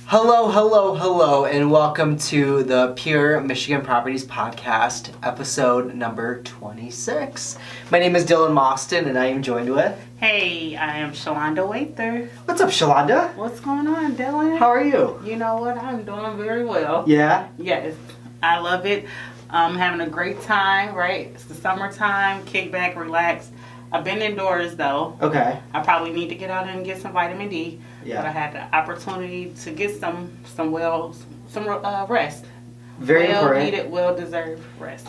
Hello, hello, hello, and welcome to the Pure Michigan Properties Podcast, episode number 26. My name is Dylan Mostyn, and I am joined with... Hey, I am Shalaunda and I. What's up, Shalaunda? What's going on, Dylan? How are you? You know what? I'm doing very well. Yeah? Yes, I love it. I'm having a great time, right? It's the summertime, kick back, relax. I've been indoors, though. Okay. I probably need to get out and get some vitamin D. Yeah. But I had the opportunity to get some rest. Very important. Well-needed, well-deserved rest.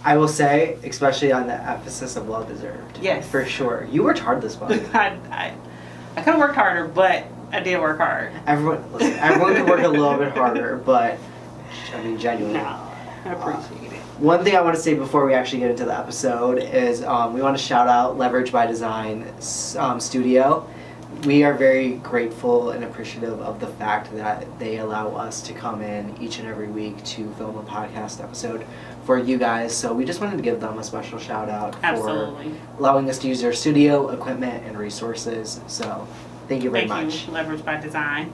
I will say, especially on the emphasis of well-deserved. Yes. For sure. You worked hard this month. I could have worked harder, but I did work hard. Everyone can work a little bit harder, but, I mean, genuinely. No, I appreciate it. One thing I want to say before we actually get into the episode is we want to shout out Leverage by Design Studio. We are very grateful and appreciative of the fact that they allow us to come in each and every week to film a podcast episode for you guys. So we just wanted to give them a special shout out for allowing us to use their studio, equipment, and resources. So thank you very much. Thank you, Leverage by Design.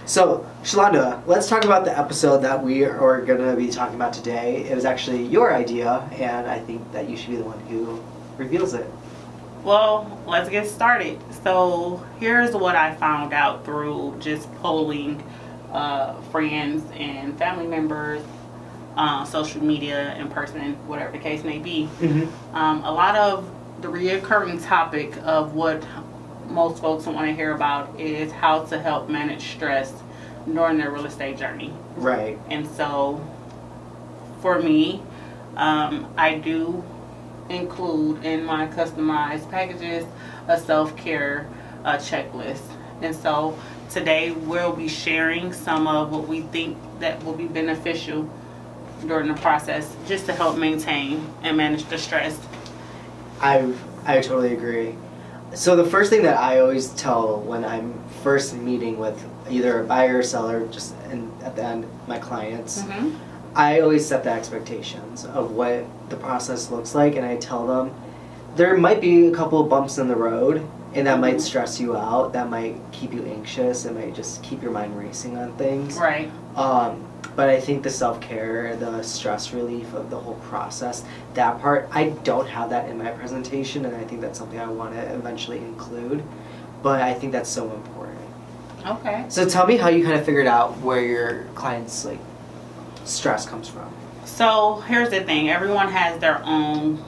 So, Shalaunda, let's talk about the episode that we are going to be talking about today. It was actually your idea, and I think that you should be the one who reveals it. Well, let's get started. So, here's what I found out through just polling friends and family members, social media, in person, whatever the case may be. Mm-hmm. A lot of the reoccurring topic of what most folks want to hear about is how to help manage stress during their real estate journey. Right. And so, for me, I do include in my customized packages a self-care checklist. And so, today we'll be sharing some of what we think that will be beneficial during the process, just to help maintain and manage the stress. I totally agree. So the first thing that I always tell when I'm first meeting with either a buyer or seller, just at the end, my clients, Mm-hmm. I always set the expectations of what the process looks like, and I tell them there might be a couple of bumps in the road, and that might stress you out, that might keep you anxious, it might just keep your mind racing on things. Right. But I think the self-care, the stress relief of the whole process, that part, I don't have that in my presentation, and I think that's something I want to eventually include. But I think that's so important. Okay. So tell me how you kind of figured out where your clients' stress comes from. So here's the thing. Everyone has their own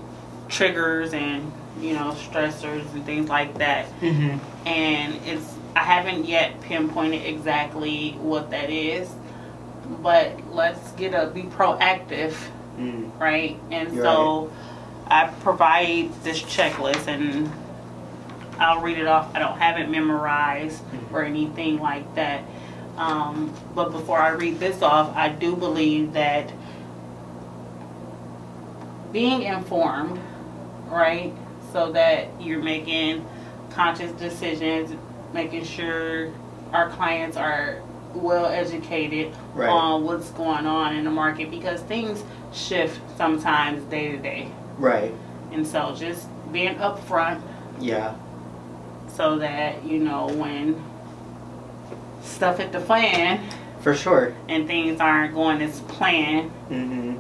triggers and, stressors and things like that. Mm-hmm. And I haven't yet pinpointed exactly what that is. But let's be proactive, right? And You're so I provide this checklist, and I'll read it off. I don't have it memorized or anything like that. But before I read this off, I do believe that being informed, right, so that you're making conscious decisions, making sure our clients are well educated on what's going on in the market, because things shift sometimes day to day. Right. And so just being upfront. Yeah. So that, when stuff hit the fan. For sure. And things aren't going as planned. Mm-hmm.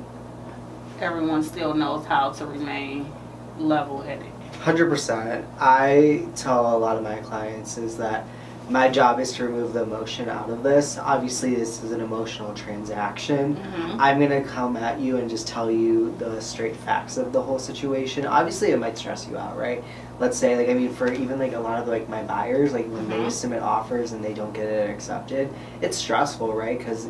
Everyone still knows how to remain level-headed. 100%. I tell a lot of my clients is that my job is to remove the emotion out of this. Obviously, this is an emotional transaction. Mm-hmm. I'm going to come at you and just tell you the straight facts of the whole situation. Obviously, it might stress you out, right? Let's say, for even, a lot of, my buyers, when they submit offers and they don't get it accepted, it's stressful, right? Because,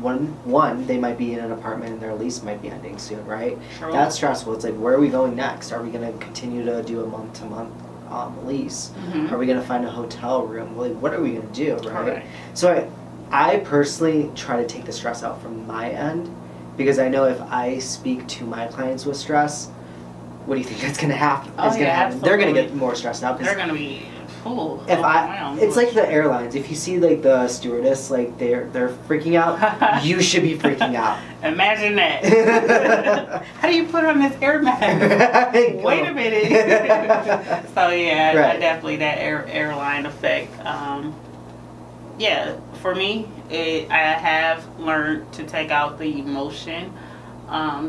one, they might be in an apartment and their lease might be ending soon, right? True. That's stressful. It's where are we going next? Are we going to continue to do a month-to-month lease? Mm-hmm. Are we going to find a hotel room? What are we going to do, right? Correct. So I personally try to take the stress out from my end, because I know if I speak to my clients with stress, what do you think that's going to happen? Absolutely. They're going to get more stressed out. They're going to be It's like the airlines. If you see the stewardess, they're freaking out, you should be freaking out. Imagine that. How do you put on this air mask? Wait a minute. So yeah, right. Definitely that airline effect. Yeah, for me, I have learned to take out the emotion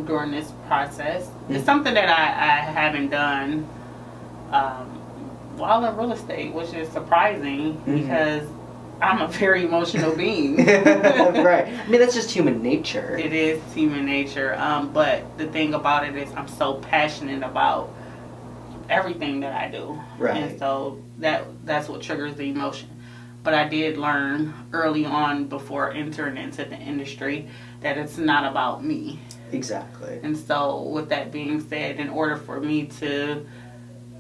during this process. Mm-hmm. It's something that I haven't done while in real estate, which is surprising because I'm a very emotional being. Right. I mean, that's just human nature. It is human nature. But the thing about it is I'm so passionate about everything that I do. Right. And so that's what triggers the emotion. But I did learn early on before entering into the industry that it's not about me. Exactly. And so with that being said, in order for me to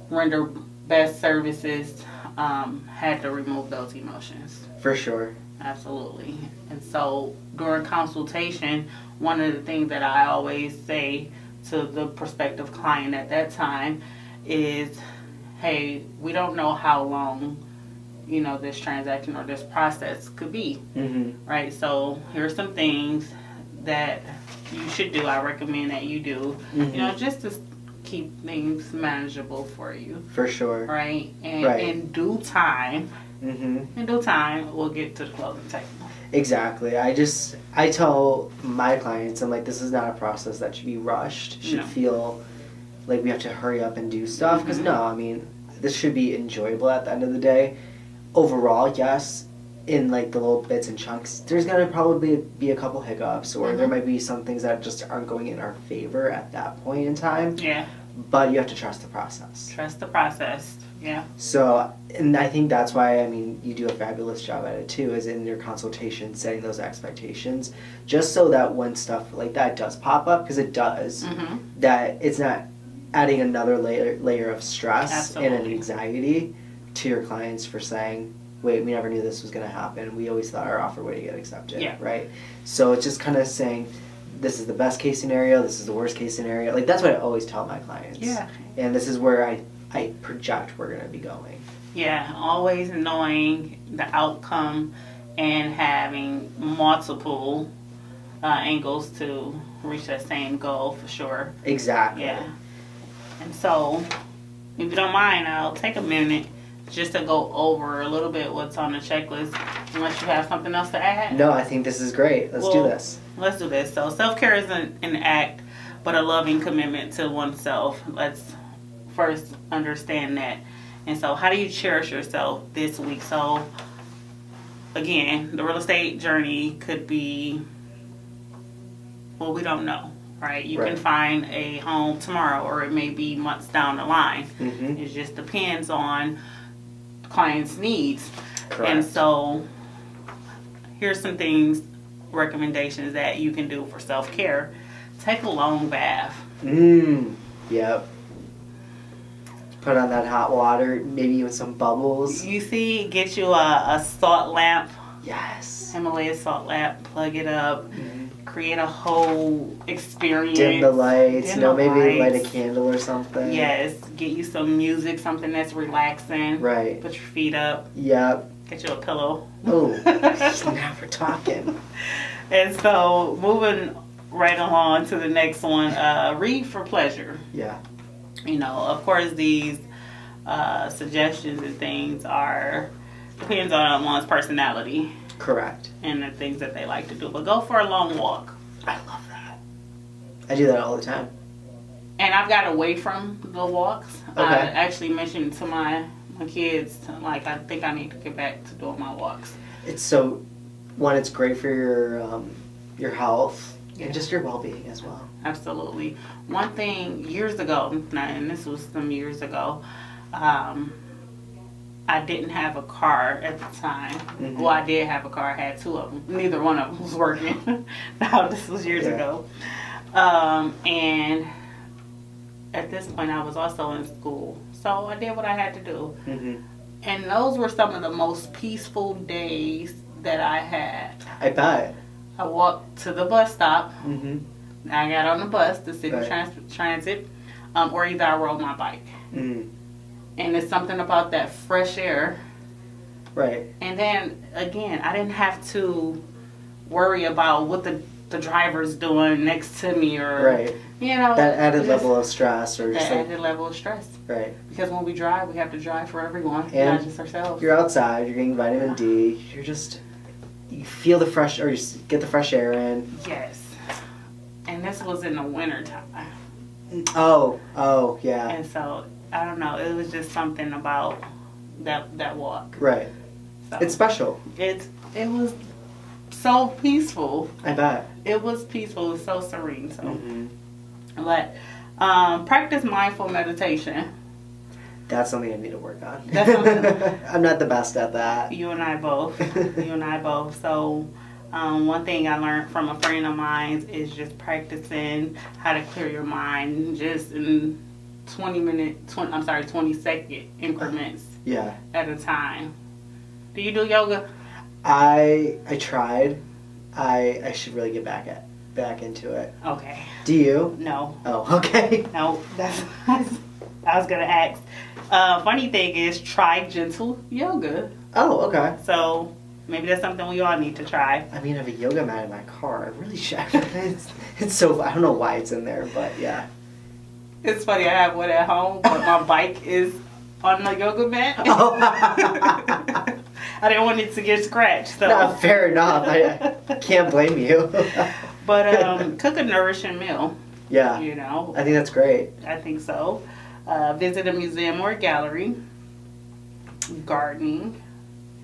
render best services, had to remove those emotions. For sure. Absolutely. And so during consultation, one of the things that I always say to the prospective client at that time is, hey, we don't know how long, you know, this transaction or this process could be. Right? So here's some things that you should do. I recommend that you do, you know, just to keep things manageable for you. For sure. Right? And in due time, we'll get to the closing table. Exactly. I tell my clients, I'm like, this is not a process that should be rushed. Should feel like we have to hurry up and do stuff. Because no, I mean, this should be enjoyable at the end of the day. Overall, yes, in like the little bits and chunks, there's going to probably be a couple hiccups, or there might be some things that just aren't going in our favor at that point in time. Yeah. But you have to trust the process. Trust the process. Yeah. So, and I think that's why, I mean, you do a fabulous job at it too, is in your consultation, setting those expectations, just so that when stuff like that does pop up, because it does, that it's not adding another layer of stress and an anxiety to your clients for saying, wait, we never knew this was going to happen. We always thought our offer would get accepted, right? So it's just kind of saying, this is the best case scenario, this is the worst case scenario. Like, that's what I always tell my clients. Yeah. And this is where I project we're going to be going. Yeah, always knowing the outcome and having multiple angles to reach that same goal, for sure. Exactly. Yeah. And so, if you don't mind, I'll take a minute just to go over a little bit what's on the checklist, unless you have something else to add. No, I think this is great. Let's do this. Let's do this. So self-care isn't an act, but a loving commitment to oneself. Let's first understand that. And so how do you cherish yourself this week? So again, the real estate journey could be, well, we don't know. Right? You can find a home tomorrow, or it may be months down the line. It just depends on client's needs. Correct. And so here's some things, recommendations that you can do for self-care. Take a long bath. Yep. Put on that hot water, maybe even some bubbles. You see, get you a salt lamp. Yes. Himalaya salt lamp, plug it up. Create a whole experience. Dim the lights, maybe light a candle or something. Yes, get you some music, something that's relaxing. Right. Put your feet up. Yep. Get you a pillow. Oh, now we're talking. And so, moving right along to the next one, read for pleasure. Yeah. You know, of course, these suggestions and things depends on one's personality. Correct. And the things that they like to do. But go for a long walk. I love that. I do that all the time. And I've got away from the walks. Okay. I actually mentioned to my kids, like, I think I need to get back to doing my walks. It's it's great for your health and just your well-being as well. Absolutely. One thing years ago, and this was some years ago, I didn't have a car at the time. Well, I did have a car. I had two of them. Neither one of them was working. Now, this was years ago. And at this point, I was also in school. So I did what I had to do. And those were some of the most peaceful days that I had. I bet. I walked to the bus stop. I got on the bus, the city transit, or either I rode my bike. And it's something about that fresh air. Right. And then, again, I didn't have to worry about what the the driver's doing next to me, or right. you know, That added level of stress, or just that like, added level of stress. right. Because when we drive, we have to drive for everyone, And not just ourselves. you're outside, you're getting vitamin D, you feel the fresh, or you get the fresh air in. Yes. And this was in the winter time. Oh, yeah. And so, I don't know, it was just something about that walk. Right. So, It's special. It was so peaceful. I bet. It was peaceful. It was so serene. So, Mm-hmm. but practice mindful meditation. That's something I need to work on. That's something- I'm not the best at that. You and I both. You and I both. So, one thing I learned from a friend of mine is just practicing how to clear your mind just in 20-second increments. Yeah. At a time. Do you do yoga? I tried. I should really get back into it. Okay. Do you? No. Oh, okay. No. That's I was gonna ask. Funny thing is, try gentle yoga. Oh, okay. So maybe that's something we all need to try. I mean, I have a yoga mat in my car. I really should. It's so, I don't know why it's in there, but yeah. It's funny, I have one at home, but my bike is on the yoga mat. Oh. I didn't want it to get scratched. So. No, fair enough. I can't blame you. But cook a nourishing meal. Yeah. You know. I think that's great. I think so. Visit a museum or a gallery. Gardening.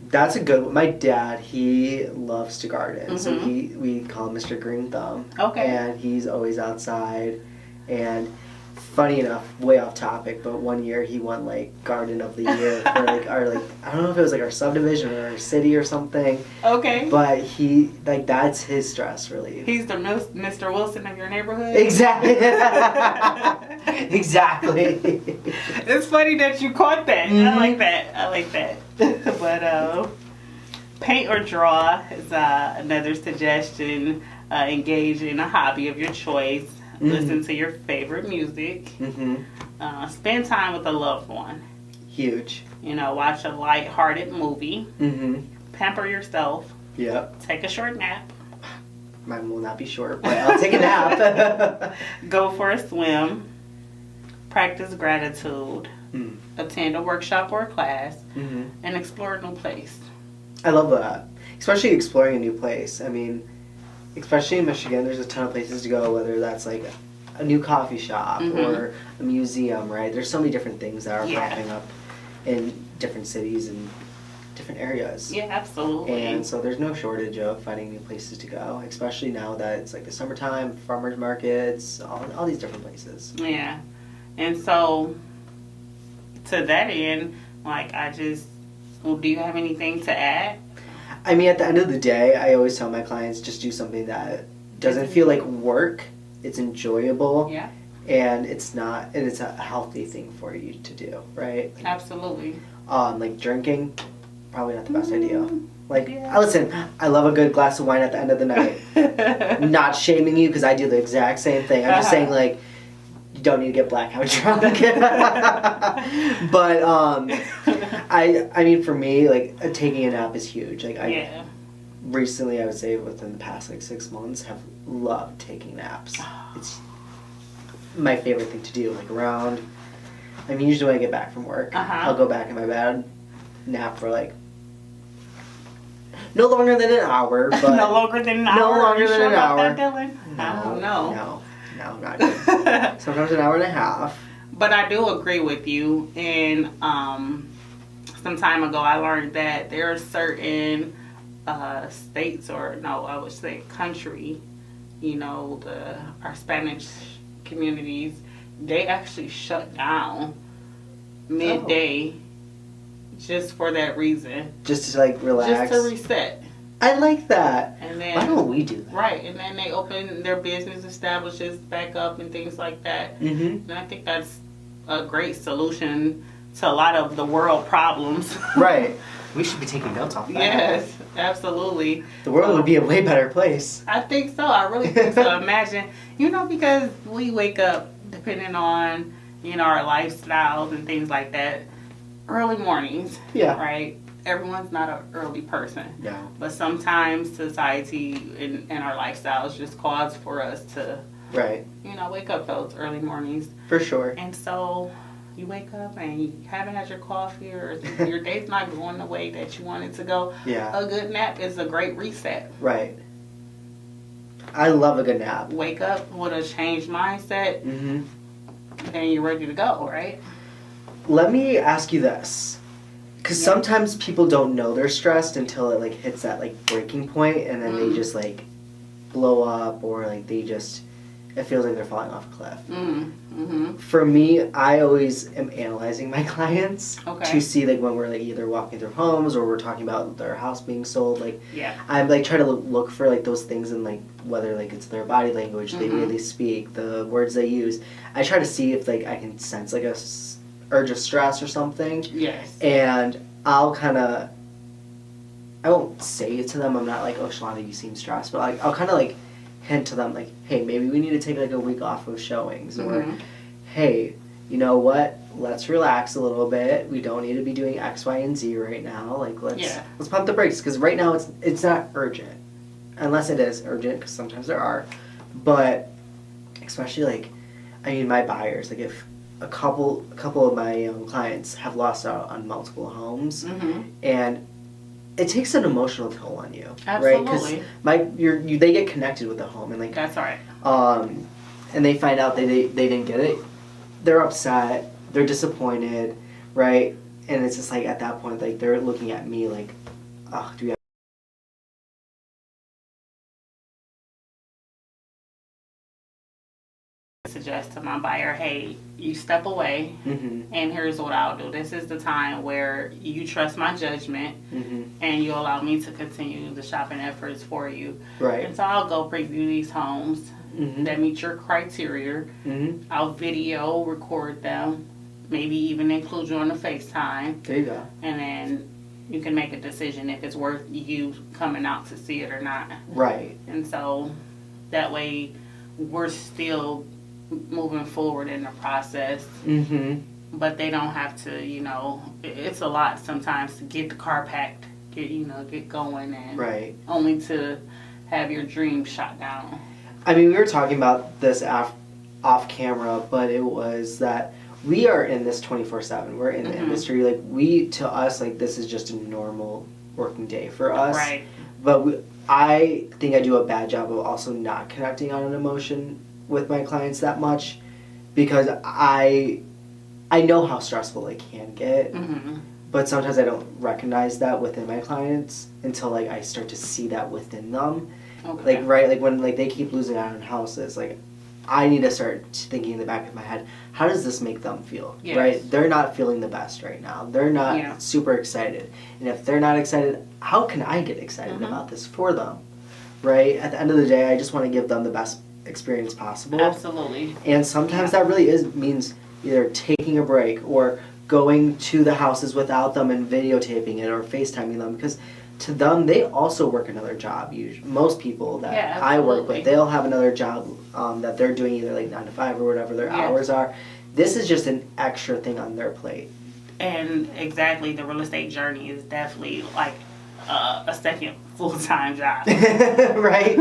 That's a good one. My dad, he loves to garden. So we call him Mr. Green Thumb. Okay. And he's always outside. And funny enough, way off topic, but one year he won like Garden of the Year for like I don't know if it was like our subdivision or our city or something. Okay. But he that's his stress relief. He's the Mr. Wilson of your neighborhood. Exactly. Exactly. It's funny that you caught that. Mm-hmm. I like that. But paint or draw is another suggestion. Engage in a hobby of your choice. Mm-hmm. Listen to your favorite music. Mm-hmm. Spend time with a loved one. Huge. You know, watch a light-hearted movie. Mm-hmm. Pamper yourself. Yep. Take a short nap. Mine will not be short, but I'll take a nap. Go for a swim. Practice gratitude. Mm. Attend a workshop or a class. Mm-hmm. And explore a new place. I love that. Especially exploring a new place. I mean, especially in Michigan, there's a ton of places to go, whether that's like a new coffee shop or a museum, right? There's so many different things that are popping up in different cities and different areas. Yeah, absolutely. And so there's no shortage of finding new places to go, especially now that it's like the summertime, farmers markets, all these different places. Yeah. And so, to that end, like, do you have anything to add? I mean, at the end of the day, I always tell my clients just do something that doesn't feel like work. It's enjoyable. Yeah. And it's a healthy thing for you to do, right? Absolutely. Like drinking, probably not the best idea. Like, Yeah. listen, I love a good glass of wine at the end of the night. Not shaming you because I do the exact same thing. I'm just saying, like, you don't need to get blackout drunk. But I mean, for me, like, taking a nap is huge. Like, recently, I would say within the past like 6 months, have loved taking naps. It's my favorite thing to do. Like I mean, usually when I get back from work, I'll go back in my bed, nap for like no longer than an hour, but no longer than an hour. No longer than an hour. That, Dylan? No, not good. Sometimes an hour and a half. But I do agree with you. And some time ago, I learned that there are certain states, or no, I would say country, you know, our Spanish communities, they actually shut down midday just for that reason. Just to like relax. Just to reset. I like that. And then, why don't we do that? Right, and then they open their business establishments back up and things like that. Mm-hmm. And I think that's a great solution to a lot of the world problems. Right. We should be taking notes off that. Yes, absolutely. The world would be a way better place. I think so. I really think so. Imagine, because we wake up, depending on, our lifestyles and things like that, early mornings. Yeah. Right? everyone's not an early person. No. But sometimes society and our lifestyles just cause for us to, right, wake up those early mornings. For sure. And so you wake up and you haven't had your coffee, or your day's not going the way that you want it to go. Yeah. A good nap is a great reset. Right. I love a good nap. Wake up with a changed mindset, Mm-hmm. and you're ready to go, right? Let me ask you this. Because sometimes people don't know they're stressed until it, like, hits that, like, breaking point, and then they just, like, blow up, or, like, it feels like they're falling off a cliff. Mm-hmm. For me, I always am analyzing my clients Okay. to see, like, when we're, like, either walking through homes or we're talking about their house being sold. Like, Yeah. I'm, like, trying to look for, like, those things in, like, whether, like, it's their body language, the way they speak, the words they use. I try to see if, like, I can sense, like, a urge of stress or something. Yes. And I'll kind of, I won't say it to them. I'm not like, oh, Shalaunda, you seem stressed. But, like, I'll kind of, like, hint to them, like, hey, maybe we need to take, like, a week off of showings. Or, hey, you know what? Let's relax a little bit. We don't need to be doing X, Y, and Z right now. Like, let's pump the brakes. Because right now it's not urgent. Unless it is urgent, because sometimes there are. But especially, like, I mean, my buyers, like, if a couple of my clients have lost out on multiple homes, and it takes an emotional toll on you, Absolutely. right? Because they get connected with the home, and, like, that's right. And they find out they didn't get it, they're upset, they're disappointed, right? And it's just like at that point, like, they're looking at me like, oh, do we have Suggest to my buyer, hey, you step away, and here's what I'll do. This is the time where you trust my judgment, and you allow me to continue the shopping efforts for you. Right. And so I'll go preview these homes that meet your criteria. I'll video record them, maybe even include you on the FaceTime. There you go. And then you can make a decision if it's worth you coming out to see it or not. Right. And so that way we're still moving forward in the process, but they don't have to, it's a lot sometimes to get the car packed, get going, and only to have your dream shot down. I mean, we were talking about this off camera, but it was that we are in this 24/7. We're in the industry. Like, to us, like, this is just a normal working day for us. Right. But I think I do a bad job of also not connecting on an emotion with my clients that much, because I know how stressful it can get, but sometimes I don't recognize that within my clients until, like, I start to see that within them. Okay. Like when, like, they keep losing out on houses, like, I need to start thinking in the back of my head, how does this make them feel? Yes. Right? They're not feeling the best right now. They're not super excited. And if they're not excited, how can I get excited about this for them? Right? At the end of the day, I just want to give them the best experience possible. Absolutely. And sometimes that really means either taking a break or going to the houses without them and videotaping it or FaceTiming them, because to them, they also work another job. Most people that I work with, they'll have another job that they're doing, either like 9 to 5 or whatever their hours are. This is just an extra thing on their plate. And exactly, the real estate journey is definitely like a second full-time job. Right?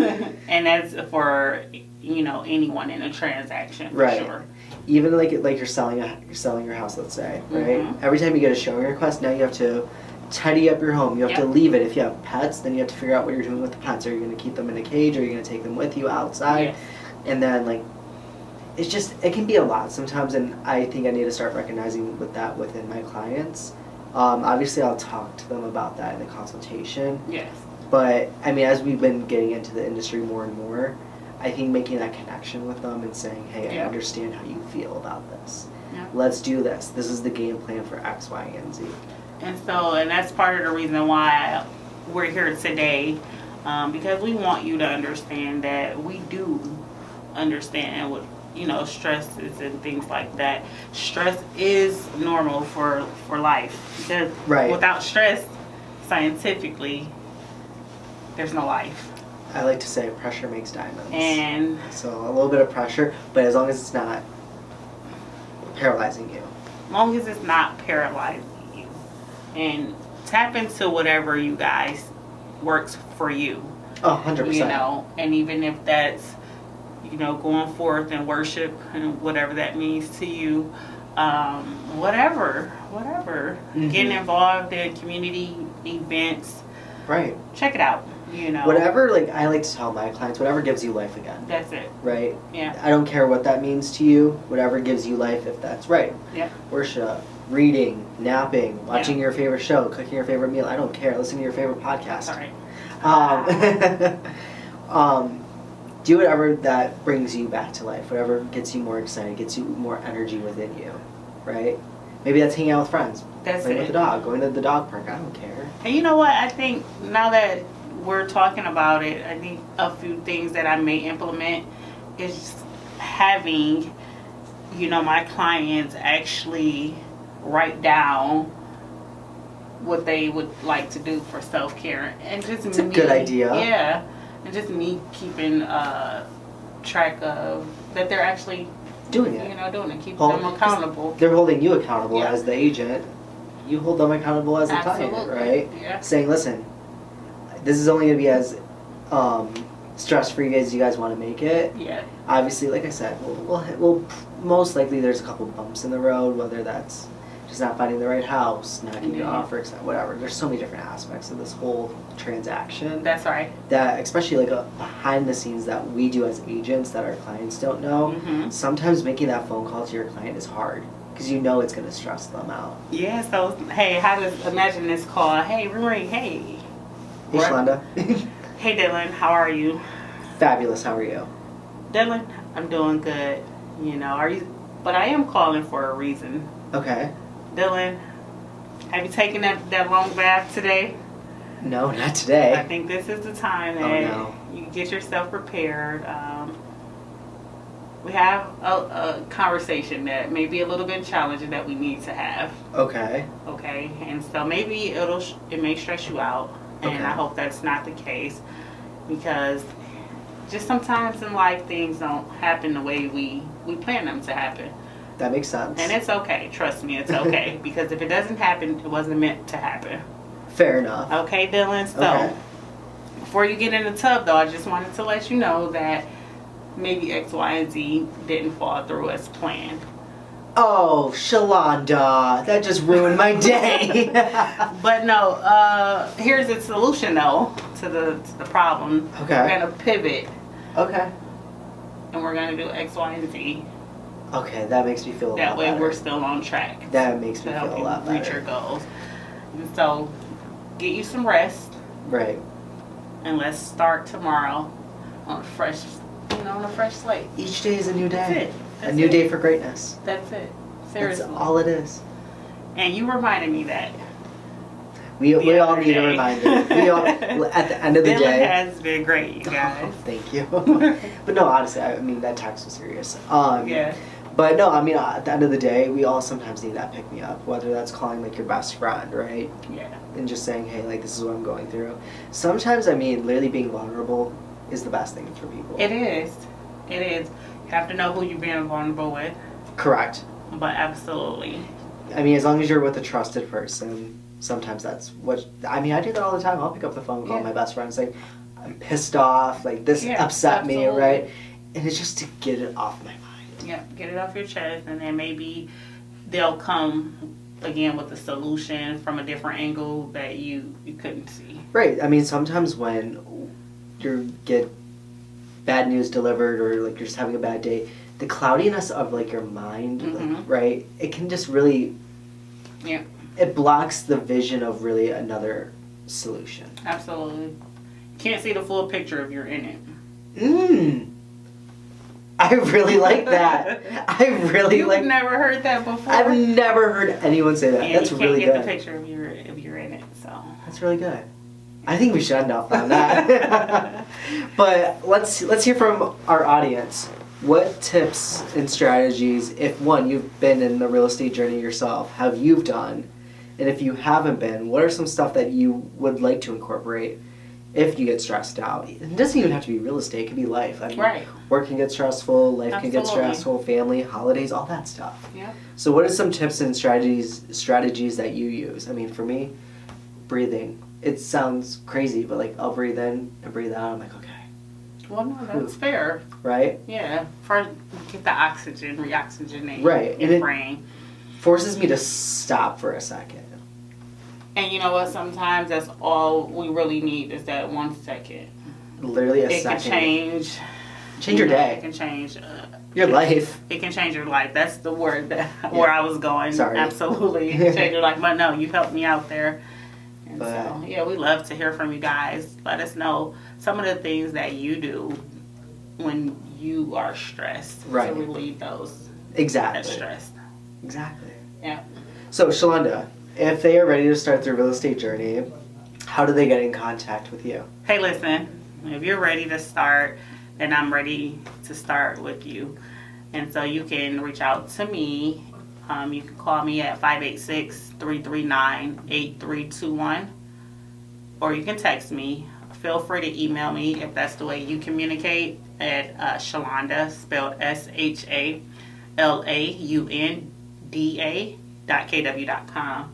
And that's for, anyone in a transaction, for sure. Even like you're selling your house, let's say, right? Every time you get a showing request, now you have to tidy up your home. You have to leave it. If you have pets, then you have to figure out what you're doing with the pets. Are you going to keep them in a cage? Or are you going to take them with you outside? Yes. And then, like, it can be a lot sometimes, and I think I need to start recognizing that within my clients. Obviously, I'll talk to them about that in the consultation. Yes. But, I mean, as we've been getting into the industry more and more, I think making that connection with them and saying, hey, I understand how you feel about this. Let's do this. This is the game plan for X, Y, and Z. And that's part of the reason why we're here today, because we want you to understand that we do understand what, stress is and things like that. Stress is normal for life. Because without stress, scientifically, there's no life. I like to say pressure makes diamonds. And so a little bit of pressure, but as long as it's not paralyzing you. As long as it's not paralyzing you. And tap into whatever you guys works for you. 100%. You know, and even if that's, you know, going forth and worship and whatever that means to you, whatever, getting involved in community events, right? Check it out. You know, whatever, like I like to tell my clients, whatever gives you life again. That's it. Right? Yeah. I don't care what that means to you. Whatever gives you life, if that's right. Yeah. Worship, reading, napping, watching your favorite show, cooking your favorite meal. I don't care. Listening to your favorite podcast. All right. Do whatever that brings you back to life. Whatever gets you more excited, gets you more energy within you. Right? Maybe that's hanging out with friends. That's playing it. with the dog, going to the dog park. I don't care. And you know what? I think now that we're talking about it, I think a few things that I may implement is having, you know, my clients actually write down what they would like to do for self-care, and just it's a good idea. Yeah, and just me keeping track of that they're actually doing it. You know, doing it. Keep them accountable. They're holding you accountable as the agent. You hold them accountable as a client, right? Yeah. Saying, listen, this is only going to be as stress-free as you guys want to make it. Yeah. Obviously, like I said, we'll most likely there's a couple bumps in the road, whether that's just not finding the right house, not getting your offer, whatever. There's so many different aspects of this whole transaction. That's right. That, especially like behind the scenes that we do as agents that our clients don't know, sometimes making that phone call to your client is hard. Because you know it's going to stress them out. Yeah, so, hey, imagine this call. Hey, Rory, hey. Hey, Shalaunda. Hey, Dylan, how are you? Fabulous, how are you? Dylan, I'm doing good. You know, but I am calling for a reason. Okay. Dylan, have you taken that long bath today? No, not today. I think this is the time that you get yourself prepared. We have a conversation that may be a little bit challenging that we need to have. Okay. Okay, and so maybe it may stress you out, and I hope that's not the case, because just sometimes in life things don't happen the way we plan them to happen. That makes sense. And it's okay. Trust me, it's okay. Because if it doesn't happen, it wasn't meant to happen. Fair enough. Okay, Dylan. So before you get in the tub, though, I just wanted to let you know that maybe X, Y, and Z didn't fall through as planned. Oh, Shalaunda, that just ruined my day. But no, here's the solution though to the problem. Okay. We're gonna pivot. Okay. And we're gonna do X, Y, and Z. Okay, that makes me feel a lot better. That way we're still on track. That makes me feel a lot better. Reach your goals. And so, get you some rest. Right. And let's start tomorrow on a fresh slate. Each day is a new day. That's it. A new day for greatness. That's it. Seriously. That's all it is. And you reminded me that. We all need a reminder. We all, at the end of the Dylan day. has been great, you guys. Oh, thank you. But no, honestly, I mean, that text was serious. Yeah. But no, I mean, at the end of the day, we all sometimes need that pick-me-up, whether that's calling, like, your best friend, right? Yeah. And just saying, hey, like, this is what I'm going through. Sometimes, I mean, literally being vulnerable is the best thing for people. It is. It is. You have to know who you're being vulnerable with. Correct. But absolutely. I mean, as long as you're with a trusted person, sometimes that's what... I mean, I do that all the time. I'll pick up the phone and call my best friend and say, I'm pissed off, like, this upset me, right? And it's just to get it off my mind. Yeah, get it off your chest, and then maybe they'll come again with a solution from a different angle that you couldn't see. Right. I mean, sometimes when you get bad news delivered, or like you're just having a bad day, the cloudiness of like your mind, like, right? It can just really, it blocks the vision of really another solution. Absolutely. You can't see the full picture if you're in it. I really like that. You've never heard that before? I've never heard anyone say that. Yeah, That's you really can't good. get the picture if you're in it. So that's really good. I think we should end off on that. But let's hear from our audience. What tips and strategies, if one, you've been in the real estate journey yourself, have you done? And if you haven't been, what are some stuff that you would like to incorporate if you get stressed out? It doesn't even have to be real estate. It could be life. I mean, work can get stressful, life can get stressful, family, holidays, all that stuff. Yeah. So what are some tips and strategies that you use? I mean, for me, breathing. It sounds crazy, but like I'll breathe in and breathe out. I'm like, okay. Well, no, that's fair. Right? Yeah. First, get the oxygen, reoxygenate Right. your brain. Forces me to stop for a second. And you know what? Sometimes that's all we really need is that 1 second. Literally a second. It can change your day. It can change your life. It can change your life. That's the word where I was going. Sorry. Absolutely. Change your life. But no, you've helped me out there. And so, yeah, we love to hear from you guys. Let us know some of the things that you do when you are stressed. Right. To relieve those. Exactly. That stress. Exactly. Yeah. So, Shalaunda, if they are ready to start their real estate journey, how do they get in contact with you? Hey, listen, if you're ready to start, then I'm ready to start with you. And so you can reach out to me. You can call me at 586-339-8321. Or you can text me. Feel free to email me if that's the way you communicate at Shalaunda, spelled SHALAUNDA.KW.com.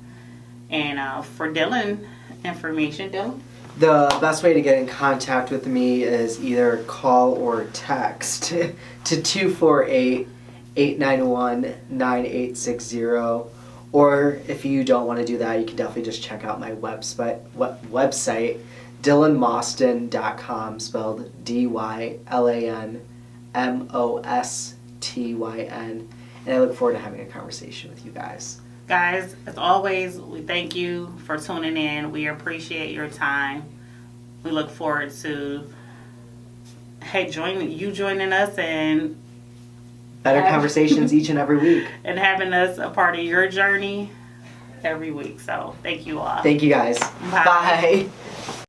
And for Dylan information, Dylan? The best way to get in contact with me is either call or text to 248-891-9860. Or if you don't want to do that, you can definitely just check out my website, dylanmostyn.com, spelled DYLANMOSTYN. And I look forward to having a conversation with you guys. Guys, as always, we thank you for tuning in. We appreciate your time. We look forward to joining us and better conversations each and every week. And having us a part of your journey every week. So thank you all. Thank you guys. Bye. Bye.